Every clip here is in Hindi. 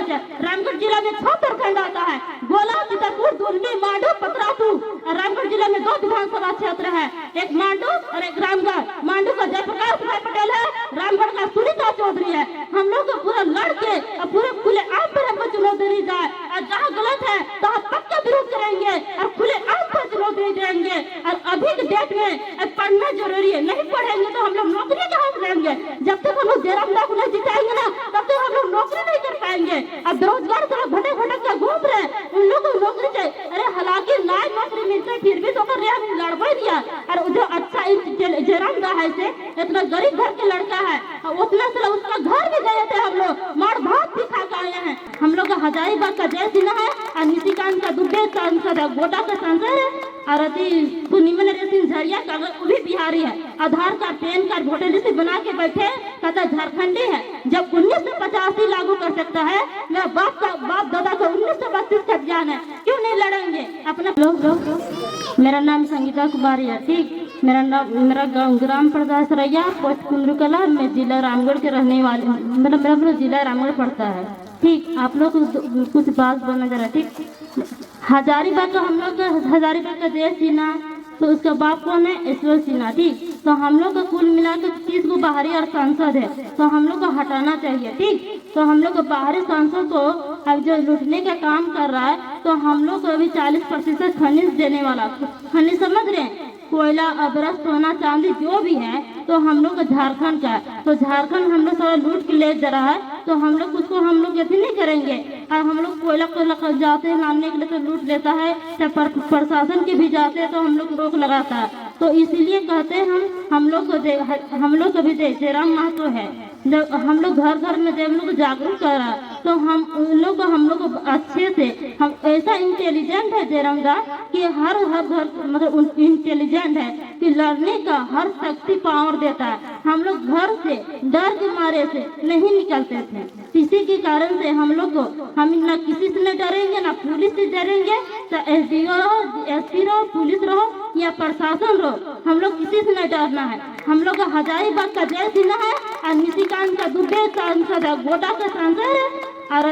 पंचायत। रामगढ़ जिला में 6 प्रखंड आता है, गोला, चितरपुर, दुलमी, मांडू, पतरातू। रामगढ़ जिला में 2 विधानसभा क्षेत्र है, एक मांडू और एक रामगढ़। मांडू का जयप्रकाश भाई पटेल है, रामगढ़ का सुनीता चौधरी है। हम लोग को पूरा लड़के और पूरे खुले आम पर हमको चुनौती दी जाए, और जहाँ गलत है तो हम पक्का विरोध करेंगे और खुले आम पर चुनौती देंगे। और अभी के डेट में पढ़ना जरूरी है, नहीं पढ़ेंगे तो हम लोग नौकरी कहाँ से लेंगे? जब तक हम लोग जयराम को नहीं जिताएंगे ना, तब तक हम लोग नौकरी नहीं कर पाएंगे। अब बेरोजगार तरफ भटक भटक कर घूम रहे हैं, उन लोगों को नौकरी चाहिए। अरे हालांकि नाई नौकरी मिलते फिर भी तो कर लड़वा दिया। और जो अच्छा जयराम का है से इतना गरीब घर के लड़का है, उतना से उसका घर भी गए थे, हम लोग मार भात भी खा के आए हैं। हम लोग का हजारीबाग का जय सिन्हा है, और निशिकांत का दुबे सांसद है, गोटा का सांसद है, और सुनीमन सिंह झरिया का वो भी बिहारी है। Aadhaar card, PAN card, voter list बना के बैठे, कहता झारखंडी है। जब 1985 लागू कर सकता है, मेरा बाप दादा का 1932 का ज्ञान है, क्यों नहीं लड़ेंगे अपना लोग? मेरा नाम संगीता कुमारी है, ठीक। मेरा गाँव ग्राम प्रधान सरैया, पोस्ट कुंदरूकला। मैं जिला रामगढ़ के रहने वाले, मेरा जिला रामगढ़ पड़ता है, ठीक। आप लोग कुछ बात बोलना जरा, ठीक। हजारीबाग का हम लोग हजारीबाग का जय सिन्हा, तो उसका बाप कौन है? ईश्वर सिन्हा, ठीक। तो हम लोग का कुल मिलाकर 30 को बाहरी और सांसद है, तो हम लोग को हटाना चाहिए, ठीक। तो हम लोग बाहरी सांसद को अब जो लूटने का काम कर रहा है, तो हम लोग को अभी 40% खनिज देने वाला, खनिज समझ रहे हैं, कोयला, अबरस, सोना, चांदी जो भी है, तो हम लोग झारखंड का है। तो झारखंड हम लोग सारा लूट के ले जा रहा है, तो हम लोग उसको हम लोग ऐसे नहीं करेंगे। और हम लोग कोयला जाते हैं लाने के लिए तो लूट लेता है, जब प्रशासन के भी जाते हैं तो हम लोग रोक लगाता है। तो इसीलिए कहते हैं हम लोग को भी जयराम महतो है, जब हम लोग घर घर में जब लोग जागरूक कर रहा है, तो हम लोग अच्छे से, हम ऐसा इंटेलिजेंट है जयराम दा कि हर घर मतलब इंटेलिजेंट है कि लड़ने का हर शक्ति पावर देता है। हम लोग घर से डर के मारे से नहीं निकलते थे, इसी के कारण से हम लोग को, हम न किसी से न डरेंगे, ना पुलिस से डरेंगे। तो SDO रहो, SP रहो, पुलिस रहो या प्रशासन रहो, हम लोग किसी से न डरना है। हम लोग हजारीबाग का जय सिन्हा है, और निशिकांत का दुबे सांसद है, गोटा का सांसद है, और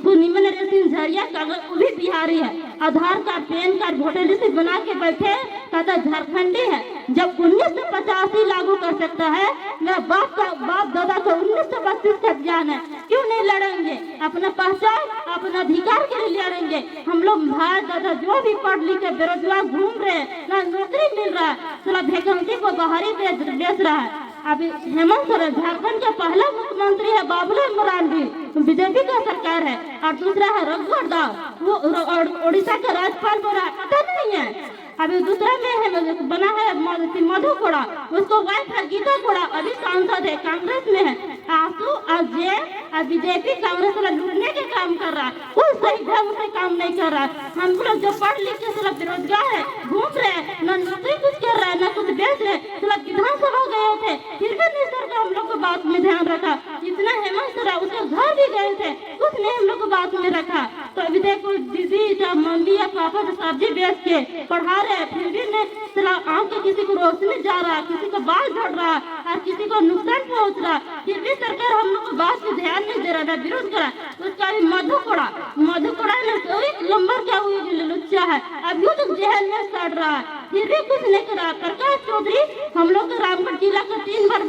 सुनीमन सिंह झरिया का वो भी बिहारी है। Aadhaar card, PAN card, voter list बना के बैठे, कहता झारखंडी है। जब 1985 लागू कर सकता है, मेरा बाप दादा का 1932 का ज्ञान है, क्यों नहीं लड़ेंगे? अपना पहचान, अपना अधिकार के लिए लड़ेंगे। हम लोग भाई दादा जो भी पढ़ लिख के बेरोजगार घूम रहे हैं, ना नौकरी मिल रहा है, थोड़ा वैकेंसी को बाहरी बेच रहा है। अभी हेमंत सोरेन झारखंड का पहला मुख्यमंत्री है, बाबुलाल मरांडी बीजेपी का सरकार है, और दूसरा है रघुवर दास, वो ओडिशा का राज्यपाल बना, पता नहीं है। अभी दूसरा में है बना है मधु कोड़ा, उसको वाइफ है गीता कोड़ा, अभी सांसद है, कांग्रेस में है। आंसू अजय बीजेपी कांग्रेस वाला लूटने के काम कर रहा है, कोई सही ढंग से काम नहीं कर रहा है। हम लोग जो पढ़ लिख के सिर्फ बेरोजगार है, घूम रहे हैं, न नौकरी कुछ कर रहा है, न कुछ बेच रहे, सिर्फ विधानसभा गए थे, फिर भी नहीं सरकार हम लोग को बात में ध्यान रखा। इतना हेमंत सोरेन उसके घर भी गए थे, कुछ नहीं हम लोग को बात में रखा। तो अभी देखो दीदी या मम्मी या पापा जो सब्जी बेच के पढ़ा रहे, फिर भी नहीं सिर्फ आँख के किसी को रोशनी जा रहा, किसी को बाल झड़ रहा, और किसी को नुकसान पहुँच रहा, फिर भी सरकार हम लोग को बात में ध्यान नहीं दे रहा, विरोध करा। उसका भी मधु कोड़ा ने कोई नंबर क्या हुई लुच्चा है, अभी तक जेल में सड़ रहा है, फिर भी कुछ नहीं करा। प्रकाश चौधरी हम लोग का रामगढ़ जिला का 3 बार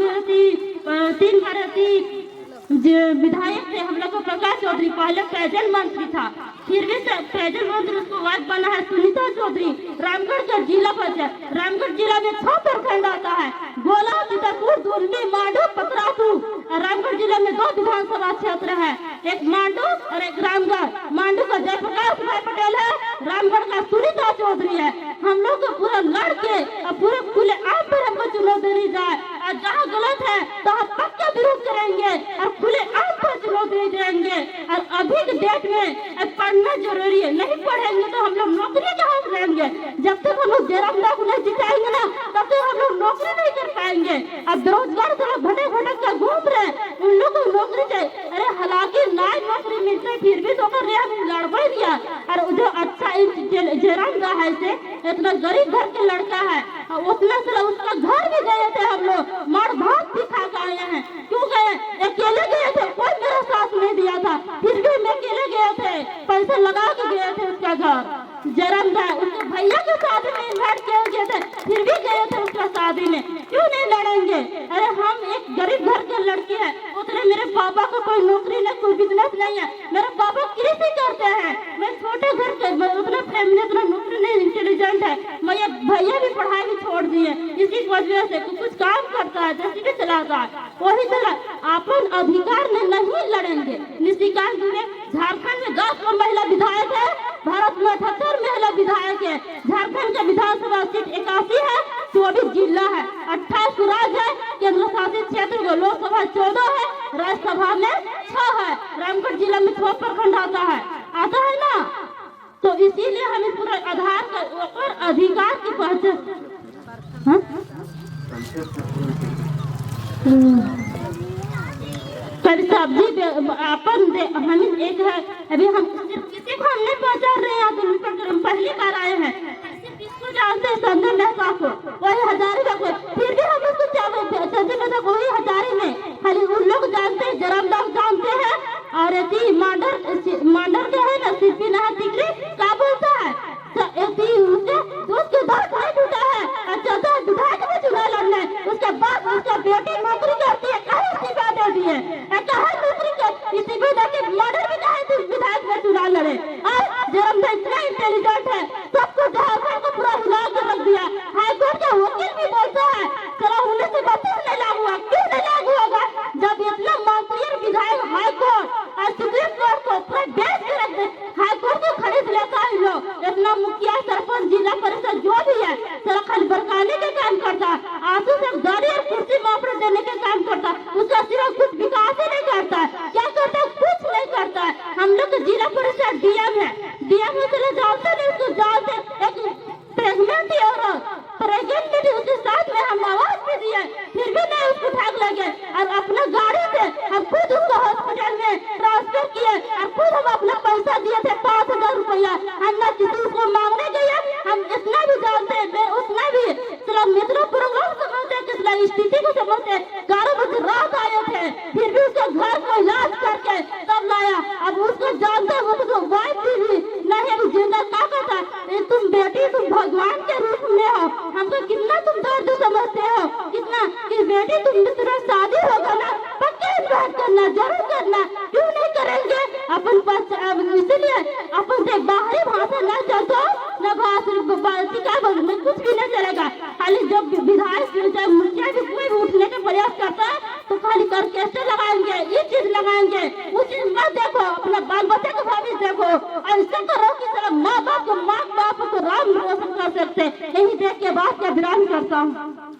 विधायक थे। हम लोग को प्रकाश चौधरी पहले पेयजल मंत्री था, फिर भी पेयजल मंत्री उसको वाइफ बना है सुनीता चौधरी। रामगढ़ का जिला पंचायत, रामगढ़ जिला में 6 प्रखंड आता है, गोला, चितरपुर, दुलमी, मांडू, पतरातू। रामगढ़ जिला में 2 विधानसभा क्षेत्र है, एक मांडू और एक रामगढ़। मांडू का जयप्रकाश भाई पटेल है, रामगढ़ का सुनीता चौधरी है। हम लोग को पूरा लड़के और पूरे खुले आम पर हमको चुनौती दी जाए, और जहाँ गलत है तो हम पक्का विरोध करेंगे और खुले आम पर चुनौती देंगे। और अभी के डेट में पढ़ना जरूरी है, नहीं पढ़ेंगे तो हम लोग नौकरी कहाँ से लेंगे? जब तक हम लोग जयराम को नहीं जिताएंगे ना, तब तक हम लोग नौकरी नहीं कर पाएंगे। अब बेरोजगार तरफ भटक भटक कर घूम रहे हैं, उन लोग को नौकरी चाहिए। अरे हालांकि नाई नौकरी मिलते फिर भी तो कर लड़वा दिया। और जो अच्छा जयराम का है से इतना गरीब घर के लड़का है, उतना से उसका घर भी गए थे, हम लोग मार भात भी खा के आए हैं। क्यों गए? अकेले गए थे, कोई मेरा साथ नहीं दिया था, फिर भी मैं पैसे लगा के गए थे उसका घर जरम था, उसके भैया के शादी में इन्वाइट किए गए थे, फिर भी गए थे उसका शादी में। क्यों नहीं लड़ेंगे? अरे हम एक गरीब घर के लड़की है, उतने मेरे पापा को कोई नौकरी नहीं, कोई बिजनेस नहीं है, मेरे पापा कृषि करते हैं, मैं छोटे घर के, उतना फैमिली, उतना नौकरी नहीं, इंटेलिजेंट है, मैं भैया भी पढ़ाई भी छोड़ दिए, इसी वजह से कुछ काम करता है, जैसे चलाता है वही तरह अपन अधिकार में नहीं लड़ेंगे। निशिकांत दुबे झारखंड में 10 महिला विधायक है, भारत में 78 महिला विधायक है, झारखंड का विधानसभा सीट 81 है, 24 जिला है, 28 राज्य है, केंद्र शासित क्षेत्र में लोकसभा 14 है, राज्यसभा में 6 है, रामगढ़ जिला में 6 प्रखंड आता है ना। तो इसीलिए हमें पूरा आधार का और अधिकार की पहचान कभी सब्जी अपन हमें एक है, अभी हम किसी को हम नहीं पहचान रहे हैं, हम पहली बार आए हैं, किसको जानते हैं? संजय मेहता को, वही हजारी को, फिर भी हम उसको संजय मेहता को वही हजारी में खाली उन लोग जानते हैं, जरम लोग जानते हैं। और मांडर के है ना सिर्फी नहा टिकरी क्या बोलता है उसके दांत नहीं टूटा है, अच्छा विधायक में चुनाव लड़ना है, उसके बाद उसका बेटी नौकरी करती है, कहीं इस्तीफा दे दिए, कहा नौकरी कर इस्तीफा देके मर्डर भी कहे विधायक में चुनाव लड़े। और जरम भाई इतना इंटेलिजेंट है, सबको झारखंड को पूरा हिला कर रख दिया। हाईकोर्ट का वकील भी बोलता है चलो 1932 नहीं लागू हुआ, क्यों नहीं लागू होगा जब इतना मंत्री विधायक हाईकोर्ट और सुप्रीम कोर्ट को पूरा बेच के रख दे, हाईकोर्ट को खरीद लेता है लोग, इतना मुखिया सरपंच जिला परिषद जो भी है चलो खाली बरकाने के काम करता, आंसू से गाड़ी और कुर्सी मापड़ देने के काम करता, उसका सिर्फ कुछ विकास ही नहीं करता है, क्या करता है? कुछ नहीं करता है। हम लोग तो जिला परिषद डीएम है, डीएम में चले जानते नहीं, उसको जानते एक प्रेगनेंट थी और प्रेगनेंट थी, उसके साथ में हम आवाज भी दिए, फिर भी नहीं उसको ठाक लगे, और अपना गाड़ी से हम खुद उसको हॉस्पिटल में ट्रांसफर किए, और खुद हम अपना पैसा दिए थे 5000 रुपया, हम न किसी को मांगने गए, हम इतना भी जानते हैं, उतना भी चलो मित्रों प्रोग्राम समझते, कितना स्थिति को समझते, 11 बजे रात आए थे, फिर भी उसके घर को इलाज करके तब लाया। अब उसको जानते वो तो वाइफ भी नहीं अभी जिंदा, क्या कहता तुम बेटी तुम भगवान के रूप में हो, हमको कितना तुम दर्द समझते हो, कितना कि बेटी तुम तेरा शादी होगा ना पक्का इन्वाइट करना, जरूर करना, क्यों नहीं करेंगे? अपन इसलिए अपन से बाहरी भाषा न चलतो न भाषा कुछ भी नहीं चलेगा, खाली जब विधायक मुखिया भी कोई उठने का प्रयास करता है तो खाली कर कैसे लगाएंगे, ये चीज लगाएंगे, वो चीज मत देखो, अपना बाल बच्चे को भविष्य देखो, ऐसा करो कि सारा माँ बाप को राम रोशन कर सकते। यही देख के बात का विराम करता हूँ।